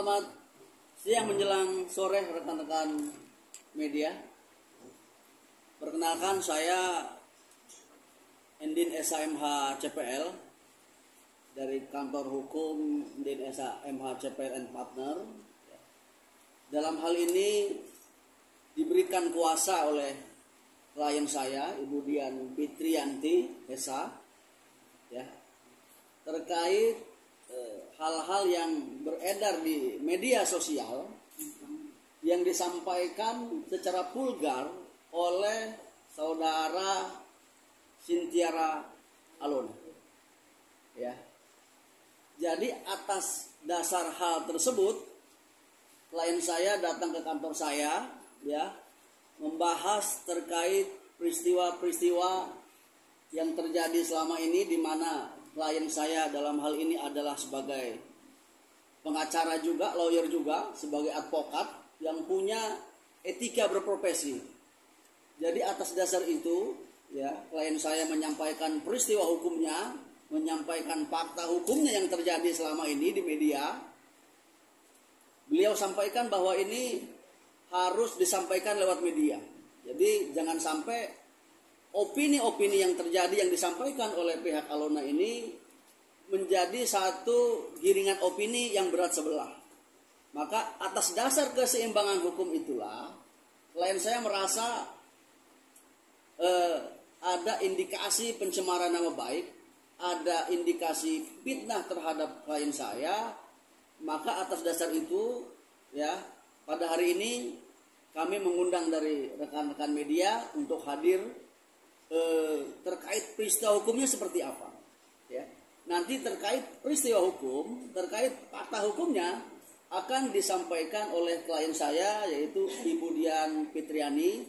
Selamat siang menjelang sore rekan-rekan media. Perkenalkan, saya Endin SHMH CPL dari kantor hukum Endin SHMH CPL and Partner. Dalam hal ini diberikan kuasa oleh klien saya, Ibu Dian Fitriyanti Esa, ya, terkait hal-hal yang beredar di media sosial yang disampaikan secara vulgar oleh saudara Sintiara Alona. Ya. Jadi atas dasar hal tersebut, klien saya datang ke kantor saya, ya, membahas terkait peristiwa-peristiwa yang terjadi selama ini, di mana klien saya dalam hal ini adalah sebagai pengacara juga, lawyer juga, sebagai advokat yang punya etika berprofesi. Jadi atas dasar itu, ya, klien saya menyampaikan peristiwa hukumnya, menyampaikan fakta hukumnya yang terjadi selama ini di media. Beliau sampaikan bahwa ini harus disampaikan lewat media. Jadi jangan sampai opini-opini yang terjadi yang disampaikan oleh pihak Alona ini menjadi satu giringan opini yang berat sebelah. Maka atas dasar keseimbangan hukum itulah, klien saya merasa ada indikasi pencemaran nama baik, ada indikasi fitnah terhadap klien saya. Maka atas dasar itu, ya, pada hari ini kami mengundang dari rekan-rekan media untuk hadir terkait peristiwa hukumnya seperti apa, ya. Nanti terkait peristiwa hukum, terkait fakta hukumnya akan disampaikan oleh klien saya, yaitu Ibu Dian Fitriani.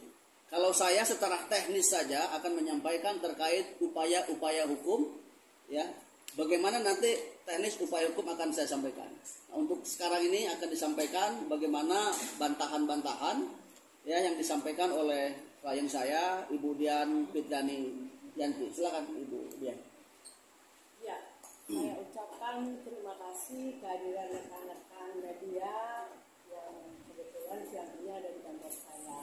Kalau saya secara teknis saja akan menyampaikan terkait upaya-upaya hukum, ya. Bagaimana nanti teknis upaya hukum akan saya sampaikan. Nah, untuk sekarang ini akan disampaikan bagaimana bantahan-bantahan, ya, yang disampaikan oleh klien saya, Ibu Dian Fitriani Yanti. Silakan Ibu Dian. Ya, saya ucapkan terima kasih kehadiran rekan-rekan media yang kebetulan siang ini ada di kantor saya.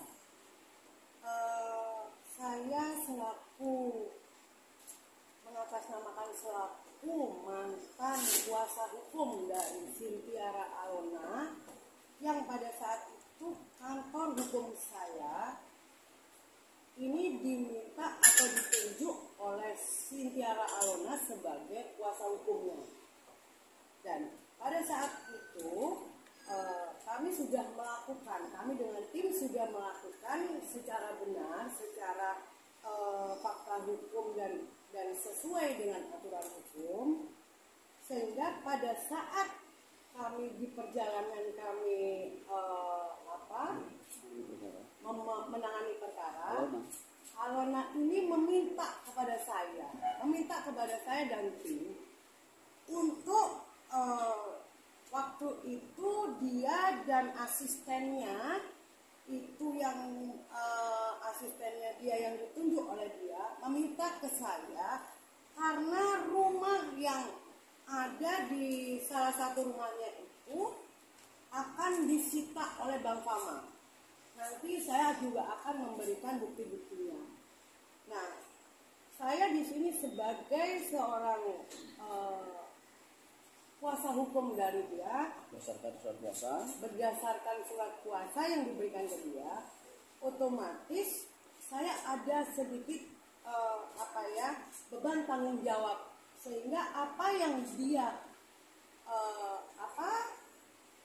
Saya mengatasnamakan selaku mantan kuasa hukum dari Sintiara Alona, yang pada saat itu kantor hukum saya ini diminta atau ditunjuk oleh Sintiara Alona sebagai kuasa hukumnya. Dan pada saat itu kami dengan tim sudah melakukan secara benar, secara fakta hukum dan sesuai dengan aturan hukum, sehingga pada saat kami di perjalanan kami menangani perkara, Alona ini meminta kepada saya dan tim untuk waktu itu dia dan asistennya itu asistennya dia yang ditunjuk oleh dia meminta ke saya karena rumah yang ada di salah satu rumahnya itu akan disita oleh Bank Fama. Nanti saya juga akan memberikan bukti-buktinya. Nah, saya di sini sebagai seorang kuasa hukum dari dia, berdasarkan surat kuasa yang diberikan ke dia, otomatis saya ada sedikit beban tanggung jawab, sehingga apa yang dia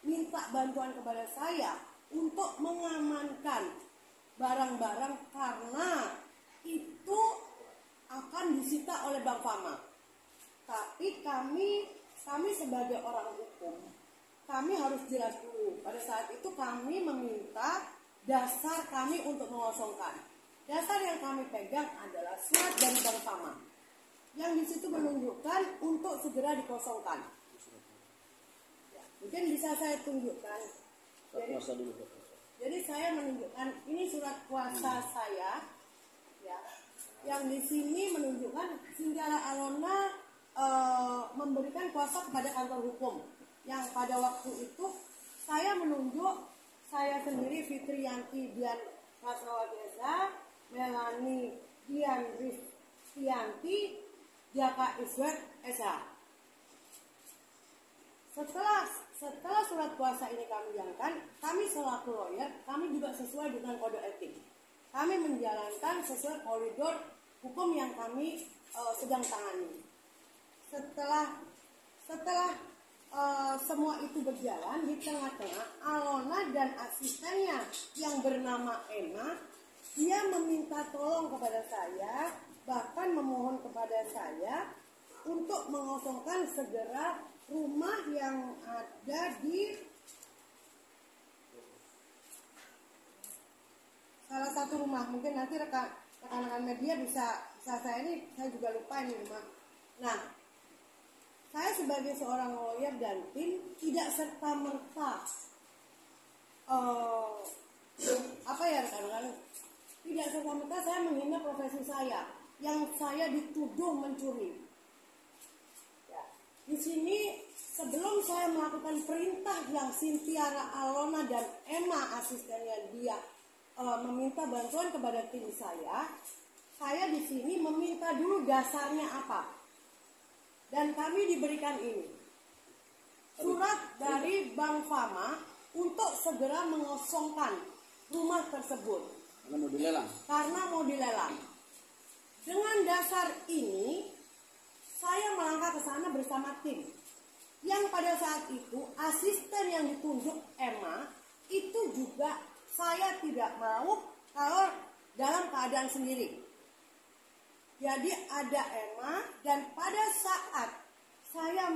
minta bantuan kepada saya untuk mengamankan barang-barang karena itu akan disita oleh Bank Fama. Tapi kami sebagai orang hukum, kami harus jelas dulu. Pada saat itu kami meminta dasar kami untuk mengosongkan. Dasar yang kami pegang adalah surat dari Bank Fama yang di situ menunjukkan untuk segera dikosongkan. Ya, mungkin bisa saya tunjukkan. Jadi saya menunjukkan ini surat kuasa saya, ya, yang di sini menunjukkan Sintiara Alona memberikan kuasa kepada kantor hukum yang pada waktu itu saya menunjuk saya sendiri Fitriyanti Dian Prasawagesa, Melani Dian Ristianti, Jaka Iswet Esa. Setelah surat kuasa ini kami jalankan, kami selaku lawyer, kami juga sesuai dengan kode etik. Kami menjalankan sesuai koridor hukum yang kami sedang tangani. Setelah semua itu berjalan, di tengah-tengah Alona dan asistennya yang bernama Emma, dia meminta tolong kepada saya, bahkan memohon kepada saya untuk mengosongkan segera rumah yang ada di salah satu rumah. Mungkin nanti rekan-rekan media bisa saya juga lupa ini rumah. Nah, saya sebagai seorang lawyer dan tim tidak serta merta rekan-rekan, tidak serta merta saya menghina profesi saya yang saya dituduh mencuri. Ya. Di sini sebelum saya melakukan perintah yang Sintiara, Alona dan Emma asistennya dia meminta bantuan kepada tim saya di sini meminta dulu dasarnya apa. Dan kami diberikan ini surat dari Bank Fama untuk segera mengosongkan rumah tersebut karena mau dilelang. Dengan dasar ini saya melangkah ke sana bersama tim yang pada saat itu asisten yang ditunjuk Emma itu juga saya tidak mau kalau dalam keadaan sendiri. Jadi ada Emma, dan pada saat saya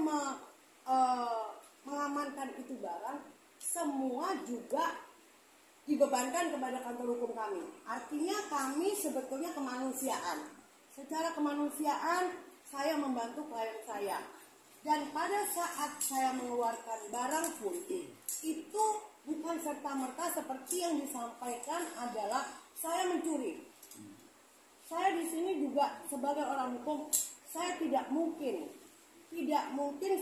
mengamankan itu barang, semua juga dibebankan kepada kantor hukum kami. Artinya kami sebetulnya kemanusiaan. Secara kemanusiaan saya membantu klien saya. Dan pada saat saya mengeluarkan barang pun, itu bukan serta-merta seperti yang disampaikan adalah saya mencuri. Saya di sini juga sebagai orang hukum, saya tidak mungkin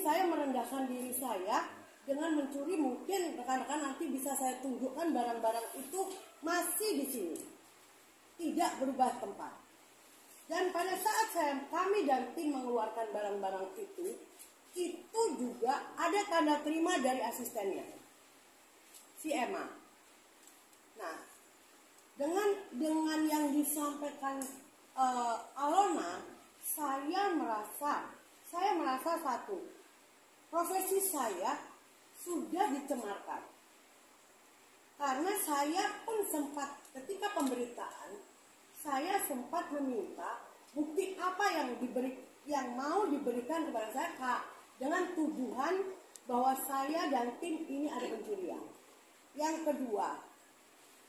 saya merendahkan diri saya dengan mencuri. Mungkin rekan-rekan nanti bisa saya tunjukkan barang-barang itu masih di sini, tidak berubah tempat. Dan pada saat kami dan tim mengeluarkan barang-barang itu juga ada tanda terima dari asistennya, si Emma. Nah, dengan yang disampaikan Alona, saya merasa satu, profesi saya sudah dicemarkan. Karena saya pun sempat ketika pemberitaan, saya sempat meminta bukti apa yang mau diberikan kepada saya, Kak, dengan tuduhan bahwa saya dan tim ini ada pencurian. Yang kedua,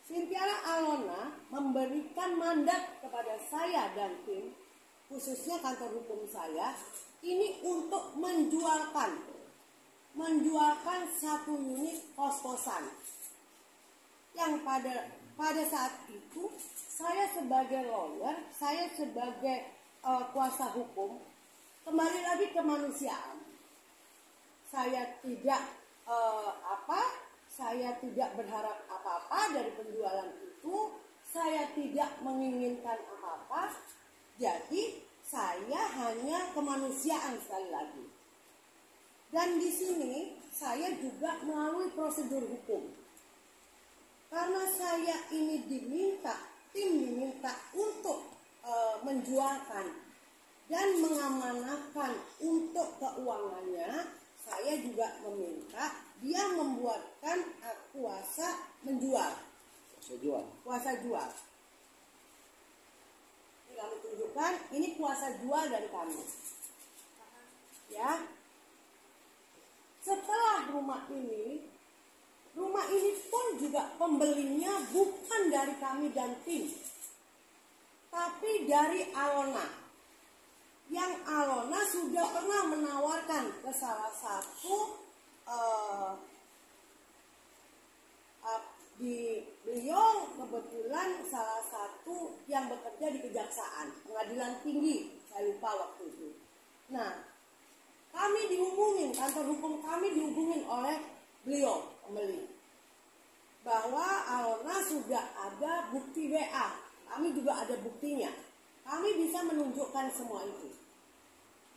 Sintiara Alona memberikan mandat kepada saya dan tim, khususnya kantor hukum saya, ini untuk menjualkan satu unit kos-kosan. Yang pada saat itu saya sebagai lawyer, saya sebagai kuasa hukum, kembali lagi kemanusiaan. Saya tidak berharap apa-apa dari penjualan itu, saya tidak menginginkan apa-apa, jadi saya hanya kemanusiaan sekali lagi. Dan di sini saya juga melalui prosedur hukum. Karena saya ini tim diminta untuk menjualkan dan mengamanahkan untuk keuangannya, saya juga meminta dia membuatkan kuasa jual. Ini kami tunjukkan, ini kuasa jual dari kami. Ya. Setelah rumah ini pun juga pembelinya bukan dari kami dan tim, tapi dari Alona. Yang Alona sudah pernah menawarkan ke salah satu beliau kebetulan salah satu yang bekerja di Kejaksaan Pengadilan Tinggi, saya lupa waktu itu. Nah, kantor hukum kami dihubungin oleh beliau pembeli bahwa Alona sudah ada bukti WA. Kami juga ada buktinya. Kami bisa menunjukkan semua itu.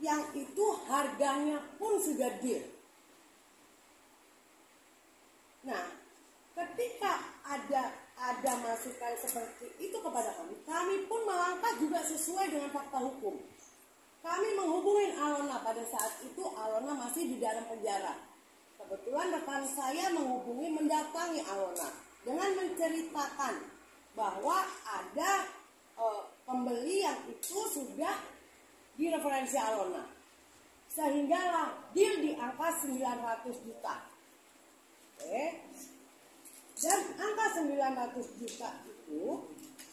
Yang itu harganya pun sudah deal. Nah, ketika ada masukan seperti itu kepada kami, kami pun melangkah juga sesuai dengan fakta hukum. Kami menghubungi Alona pada saat itu Alona masih di dalam penjara. Kebetulan rekan saya mendatangi Alona dengan menceritakan bahwa ada pembeli yang itu sudah direferensi Alona. Sehinggalah deal di angka 900 juta. Oke. Dan angka 900 juta itu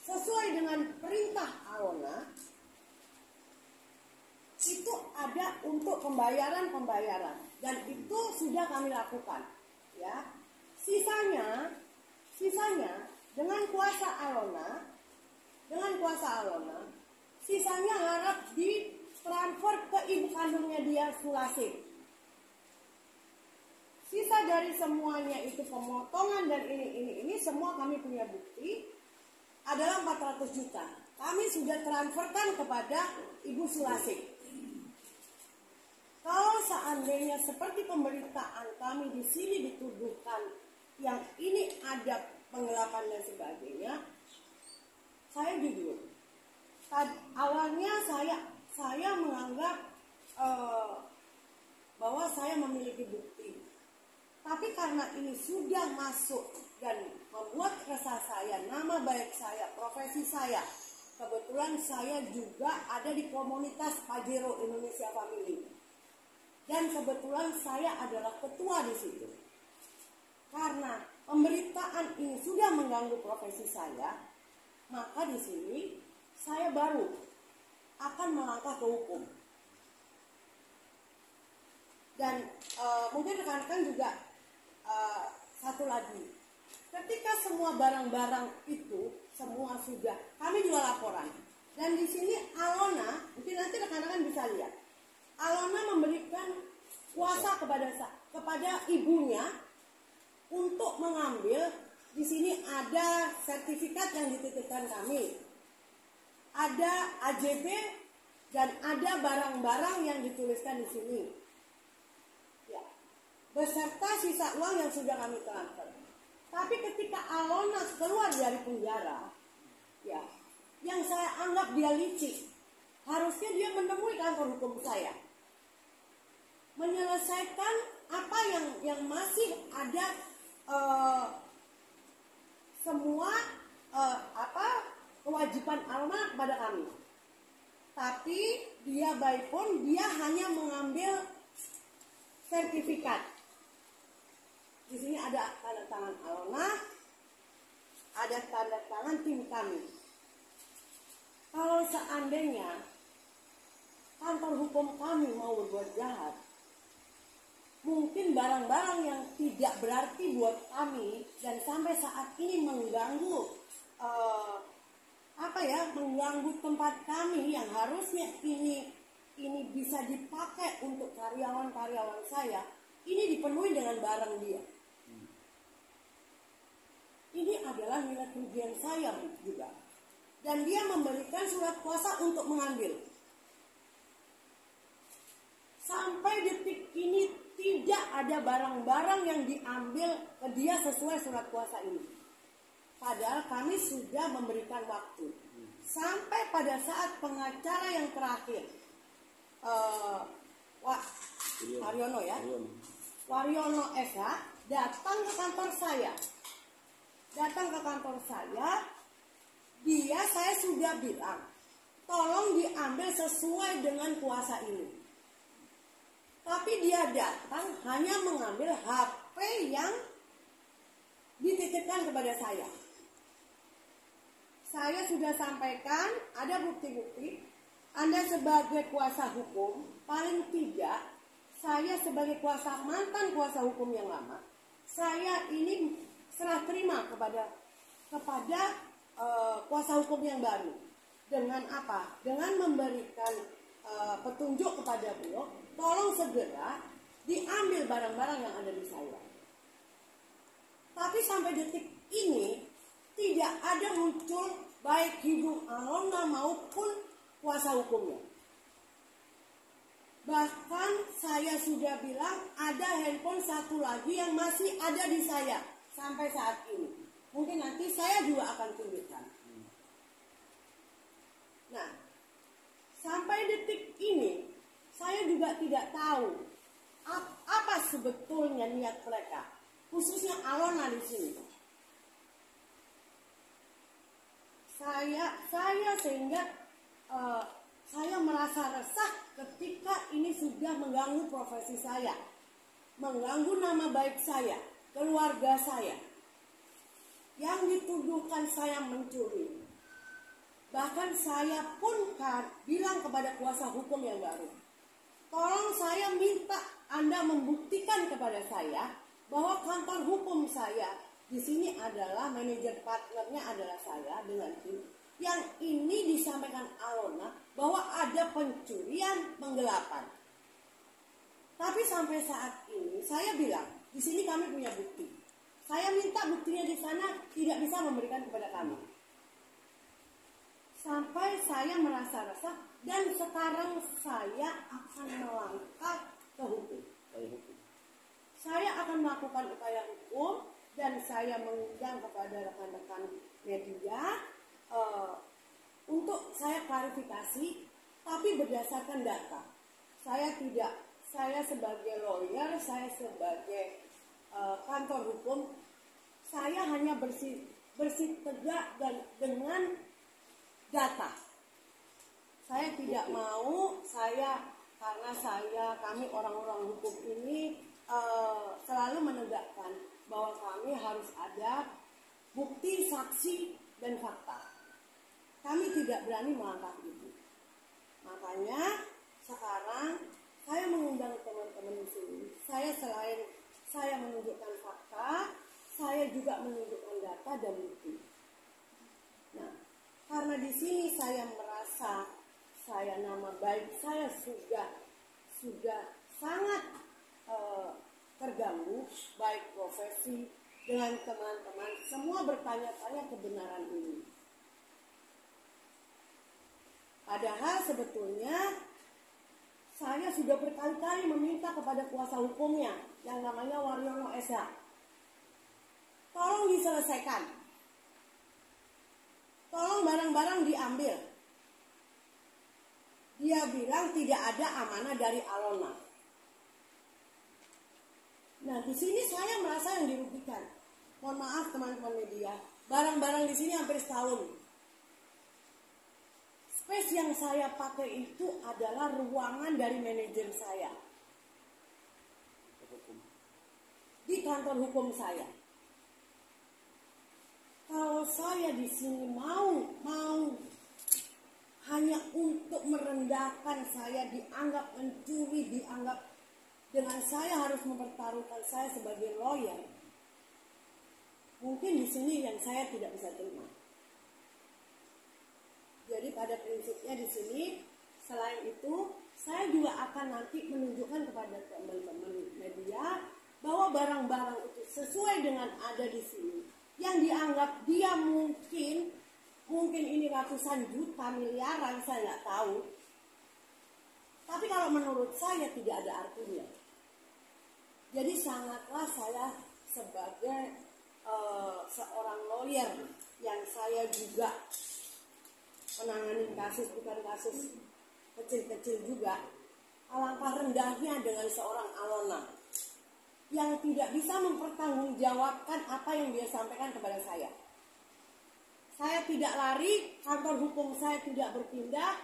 sesuai dengan perintah Alona itu ada untuk pembayaran dan itu sudah kami lakukan, ya. Sisanya dengan kuasa Alona, sisanya harap ditransfer ke ibu kandungnya dia Sulasih. Sisa dari semuanya itu pemotongan dan ini semua kami punya bukti adalah 400 juta. Kami sudah transferkan kepada ibu Sulasih. Kalau seandainya seperti pemberitaan kami di sini dituduhkan yang ini ada penggelapan dan sebagainya, saya jujur. Awalnya saya menganggap bahwa saya memiliki bukti. Tapi karena ini sudah masuk dan membuat resah saya, nama baik saya, profesi saya, kebetulan saya juga ada di komunitas Pajero Indonesia Family. Dan kebetulan saya adalah ketua di situ. Karena pemberitaan ini sudah mengganggu profesi saya, maka di sini saya baru akan melangkah ke hukum. Dan mungkin rekan-rekan juga satu lagi, ketika semua barang-barang itu semua sudah kami jual laporan. Dan di sini Alona, mungkin nanti rekan-rekan bisa lihat. Alona memberikan kuasa kepada ibunya untuk mengambil. Di sini ada sertifikat yang dititipkan kami, ada AJB dan ada barang-barang yang dituliskan di sini, ya, beserta sisa uang yang sudah kami transfer. Tapi ketika Alona keluar dari penjara, ya, yang saya anggap dia licik, harusnya dia menemui kantor hukum saya, menyelesaikan apa yang masih ada, semua kewajiban Alona kepada kami. Tapi dia baik pun dia hanya mengambil sertifikat. Di sini ada tanda tangan Alona, ada tanda tangan tim kami. Kalau seandainya kantor hukum kami mau berbuat jahat, mungkin barang-barang yang tidak berarti buat kami dan sampai saat ini mengganggu mengganggu tempat kami yang harusnya ini bisa dipakai untuk karyawan-karyawan saya, ini dipenuhi dengan barang dia. Ini adalah nilai kerugian saya juga. Dan dia memberikan surat kuasa untuk mengambil. Sampai detik ini tidak ada barang-barang yang diambil ke dia sesuai surat kuasa ini. Padahal kami sudah memberikan waktu. Sampai pada saat pengacara yang terakhir, Waryono ya, Waryono SH datang ke kantor saya. Saya sudah bilang, tolong diambil sesuai dengan kuasa ini. Tapi dia datang hanya mengambil HP yang dititipkan kepada saya. Saya sudah sampaikan, ada bukti-bukti. Anda sebagai kuasa hukum, paling tidak, saya sebagai mantan kuasa hukum yang lama, saya ini serah terima kepada kuasa hukum yang baru. Dengan apa? Dengan memberikan petunjuk kepada beliau, tolong segera diambil barang-barang yang ada di saya. Tapi sampai detik ini tidak ada muncul baik hidung Alona maupun kuasa hukumnya. Bahkan saya sudah bilang ada handphone satu lagi yang masih ada di saya sampai saat ini. Mungkin nanti saya juga akan tunjukkan. Nah, sampai detik ini saya juga tidak tahu apa sebetulnya niat mereka, khususnya Alona di sini. Saya merasa resah ketika ini sudah mengganggu profesi saya, mengganggu nama baik saya, keluarga saya, yang dituduhkan saya mencuri. Bahkan saya pun bilang kepada kuasa hukum yang baru, tolong saya minta Anda membuktikan kepada saya bahwa kantor hukum saya di sini adalah manajer partnernya adalah saya dengan tim. Yang ini disampaikan Alona bahwa ada pencurian, penggelapan. Tapi sampai saat ini saya bilang, di sini kami punya bukti. Saya minta buktinya di sana, tidak bisa memberikan kepada kami. Sampai saya merasa resah dan sekarang saya akan melangkah ke hukum. Saya akan melakukan upaya hukum dan saya mengundang kepada rekan-rekan media untuk saya klarifikasi, tapi berdasarkan data. Saya sebagai lawyer, saya sebagai kantor hukum, saya hanya bersikap dengan data. Saya tidak mau, karena kami orang-orang hukum ini selalu menegakkan bahwa kami harus ada bukti, saksi, dan fakta. Kami tidak berani melangkah itu. Makanya sekarang saya mengundang teman-teman di sini. Selain saya menunjukkan fakta, saya juga menunjukkan data dan bukti. Nah, karena di sini saya merasa nama baik saya sudah sangat terganggu, baik profesi dengan teman-teman semua bertanya-tanya kebenaran ini. Padahal sebetulnya saya sudah berkali-kali meminta kepada kuasa hukumnya yang namanya Waryono Esa, tolong diselesaikan, tolong barang-barang diambil. Dia bilang tidak ada amanah dari Alona. Nah, di sini saya merasa yang dirugikan. Mohon maaf teman-teman media, barang-barang di sini hampir setahun. Space yang saya pakai itu adalah ruangan dari manajer saya di kantor hukum saya. Kalau saya di sini mau hanya untuk merendahkan saya, dianggap mencuri, dianggap dengan saya harus mempertaruhkan saya sebagai lawyer, mungkin di sini yang saya tidak bisa terima. Jadi pada prinsipnya di sini, selain itu, saya juga akan nanti menunjukkan kepada teman-teman media bahwa barang-barang itu sesuai dengan ada di sini. Yang dianggap dia mungkin ini ratusan juta, miliaran, saya nggak tahu. Tapi kalau menurut saya tidak ada artinya. Jadi sangatlah saya sebagai seorang lawyer yang saya juga menangani kasus, bukan kasus kecil-kecil juga, alangkah rendahnya dengan seorang Alona yang tidak bisa mempertanggungjawabkan apa yang dia sampaikan kepada saya. Saya tidak lari, kantor hukum saya tidak berpindah.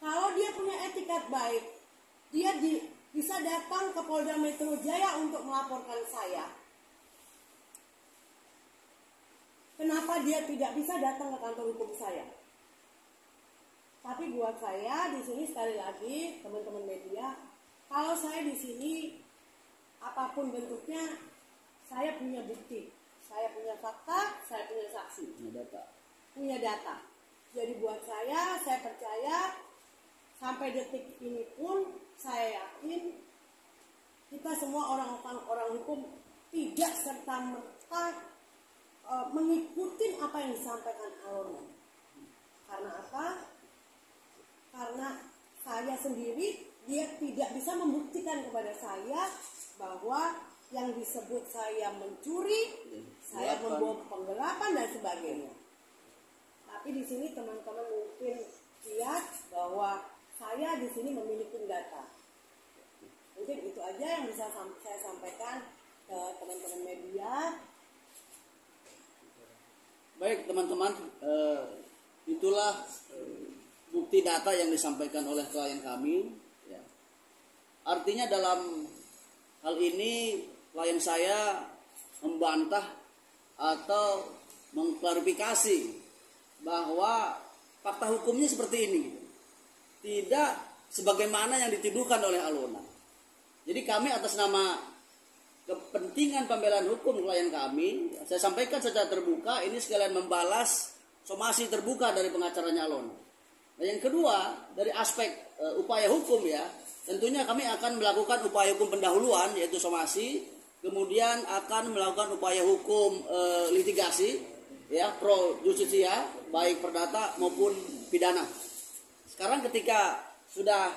Kalau dia punya etikat baik, dia bisa datang ke Polda Metro Jaya untuk melaporkan saya. Kenapa dia tidak bisa datang ke kantor hukum saya? Tapi buat saya di sini sekali lagi teman-teman media, kalau saya di sini apapun bentuknya, saya punya bukti, saya punya fakta, saya punya saksi, punya data. Jadi buat saya percaya sampai detik ini pun saya yakin kita semua orang hukum tidak serta mengikuti apa yang disampaikan Alona. Karena apa? Karena saya sendiri, dia tidak bisa membuktikan kepada saya bahwa yang disebut saya mencuri, saya membawa penggelapan dan sebagainya. Tapi di sini teman-teman mungkin lihat bahwa saya di sini memiliki data. Mungkin itu aja yang bisa saya sampaikan ke teman-teman media. Baik teman-teman, itulah bukti data yang disampaikan oleh klien kami. Ya. Artinya dalam hal ini klien saya membantah atau mengklarifikasi bahwa fakta hukumnya seperti ini, tidak sebagaimana yang dituduhkan oleh Alona. Jadi kami atas nama kepentingan pembelaan hukum klien kami, saya sampaikan secara terbuka, ini sekalian membalas somasi terbuka dari pengacaranya Alona. Nah, yang kedua, dari aspek upaya hukum ya, tentunya kami akan melakukan upaya hukum pendahuluan yaitu somasi, kemudian akan melakukan upaya hukum litigasi ya, pro justisia baik perdata maupun pidana. Sekarang ketika sudah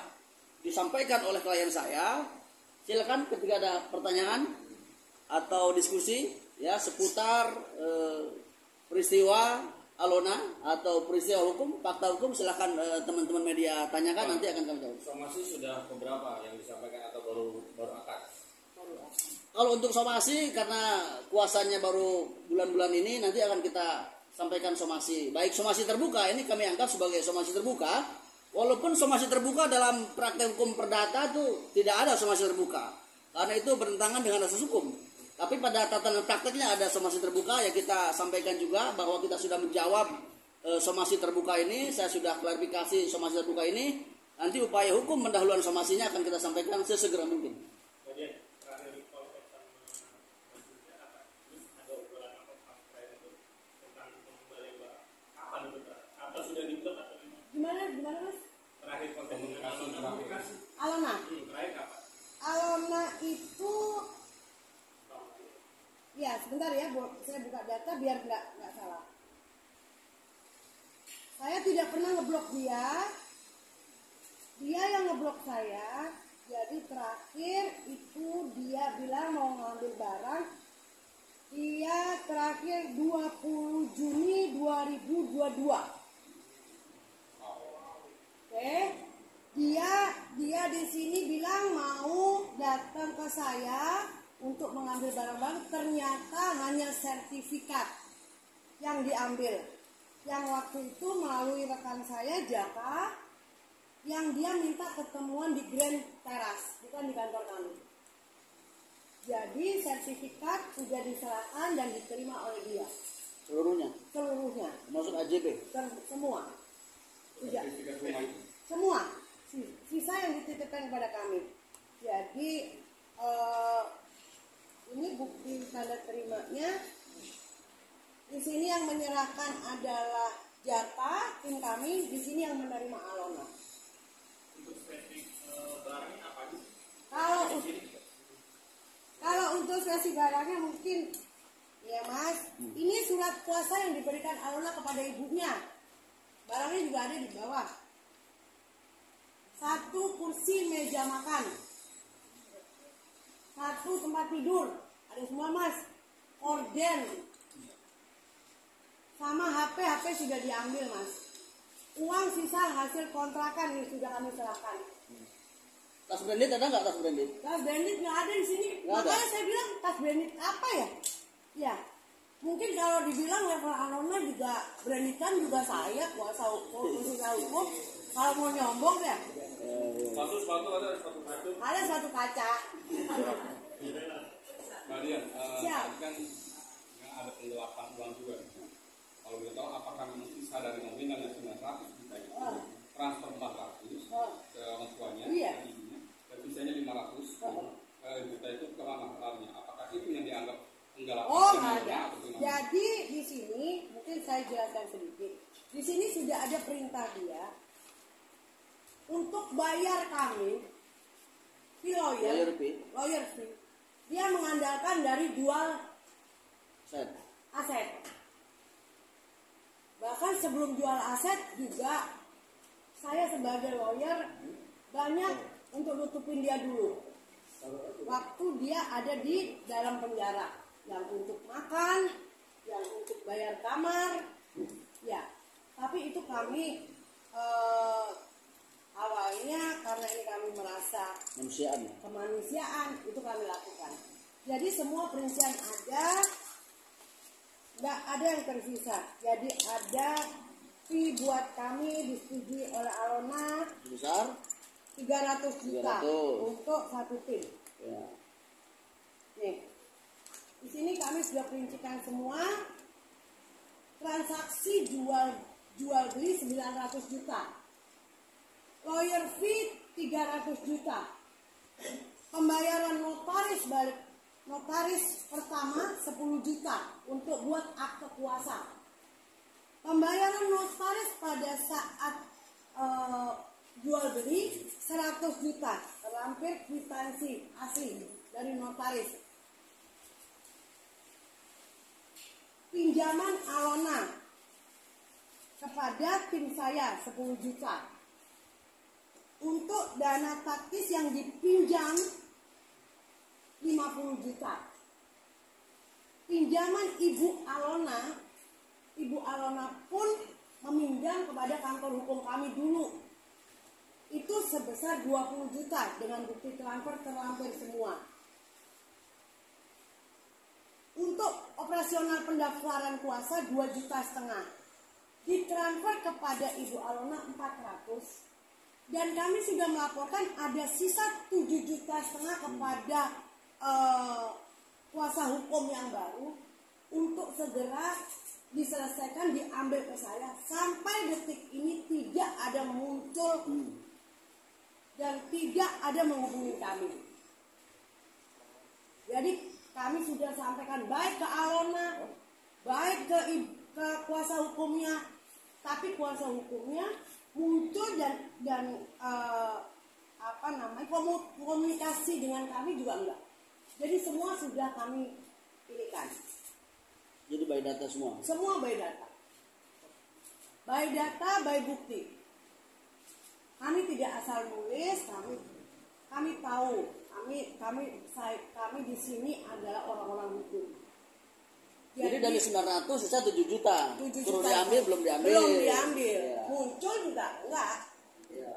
disampaikan oleh klien saya, silakan ketika ada pertanyaan atau diskusi ya seputar peristiwa Alona atau peristiwa hukum, fakta hukum, silakan teman-teman media tanyakan, nanti akan kami jawab. Somasi sudah beberapa yang disampaikan atau baru akad? Kalau untuk somasi karena kuasanya baru bulan-bulan ini, nanti akan kita sampaikan somasi. Baik somasi terbuka, ini kami anggap sebagai somasi terbuka. Walaupun somasi terbuka dalam praktek hukum perdata itu tidak ada somasi terbuka, karena itu bertentangan dengan asas hukum. Tapi pada tatanan prakteknya ada somasi terbuka, ya kita sampaikan juga bahwa kita sudah menjawab somasi terbuka ini. Saya sudah klarifikasi somasi terbuka ini. Nanti upaya hukum pendahuluan somasinya akan kita sampaikan sesegera mungkin. Gimana mas? Terakhir komunikasi. Alona. Terakhir kapan? Alona itu, ya sebentar ya, saya buka data biar nggak salah. Saya tidak pernah ngeblok dia yang ngeblok saya. Jadi terakhir itu dia bilang mau ngambil barang. Dia terakhir 20 Juni 2022. Oke, dia di sini bilang mau datang ke saya untuk mengambil barang-barang, ternyata hanya sertifikat yang diambil. Yang waktu itu melalui rekan saya Jaka, yang dia minta ketemuan di Grand Teras, bukan di kantor kami. Jadi sertifikat sudah diserahkan dan diterima oleh dia. Seluruhnya? Seluruhnya. Maksud AJB? Semua. Sudah. Semua. Sisa yang dititipkan kepada kami. Jadi ini bukti tanda terimanya. Di sini yang menyerahkan adalah Jaka, tim kami. Di sini yang menerima Alona. Untuk spesifik barangnya apa aja? Kalau untuk spesifik barangnya mungkin ya mas, ini surat kuasa yang diberikan Alona kepada ibunya. Barangnya juga ada di bawah. 1 kursi meja makan, 1 tempat tidur, ada semua mas. Orden, sama HP sudah diambil mas. Uang sisa hasil kontrakan yang sudah kami serahkan. Tas branded ada nggak tas branded? Tas branded nggak ada di sini. Makanya saya bilang tas branded apa ya? Ya, mungkin kalau dibilang level Alona juga branditan juga saya kuasa hukum, kalau mau nyombong ya. Sepatu ada sepatu kaca. Ada sepatu kaca. Kemudian, Siap. kan yang ada penggelapan uang juga. Kalau kita tahu apakah memang sisa dari nominal yang 900 juta itu transfer 400 ke orang tuanya, Iya. ibunya, dan sisanya 500 juta itu ke mana? Apakah itu yang dianggap penggelapan? Oh, ada. Jadi di sini mungkin saya jelaskan sedikit. Di sini sudah ada perintah dia untuk bayar kami lawyer fee. Dia mengandalkan dari jual aset. Bahkan sebelum jual aset juga saya sebagai lawyer banyak untuk nutupin dia dulu. Waktu dia ada di dalam penjara, yang untuk makan, yang untuk bayar kamar, ya. Tapi itu kami awalnya karena ini kami merasa kemanusiaan itu kami lakukan. Jadi semua perincian ada, nggak ada yang tersisa. Jadi ada fee buat kami disetujui oleh Alona Besar 300 juta 300. untuk satu tim. ya. Nih, di sini kami sudah perincikan semua. Transaksi jual beli 900 juta. Lawyer fee 300 juta. Pembayaran notaris pertama 10 juta untuk buat akte kuasa. Pembayaran notaris pada saat jual beli 100 juta, terlampir kwitansi asli dari notaris. Pinjaman Alona kepada tim saya 10 juta. Untuk dana taktis yang dipinjam 50 juta. Pinjaman Ibu Alona pun meminjam kepada kantor hukum kami dulu. Itu sebesar 20 juta dengan bukti transfer terlampir semua. Untuk operasional pendaftaran kuasa 2,5 juta. Ditransfer kepada Ibu Alona 400. Dan kami sudah melaporkan ada sisa 7,5 juta kepada kuasa hukum yang baru untuk segera diselesaikan, diambil ke saya. Sampai detik ini tidak ada muncul dan tidak ada menghubungi kami. Jadi kami sudah sampaikan baik ke Alona, baik ke kuasa hukumnya, tapi kuasa hukumnya muncul dan komunikasi dengan kami juga enggak. Jadi semua sudah kami pilihkan. Jadi by data semua. Semua by data. By data, by bukti. Kami tidak asal nulis, kami tahu, kami di sini adalah orang-orang hukum. Jadi dari 900 sisa 7 juta. 7 Suruh juta diambil belum diambil. Belum diambil. Ya. Muncul juga enggak. Ya.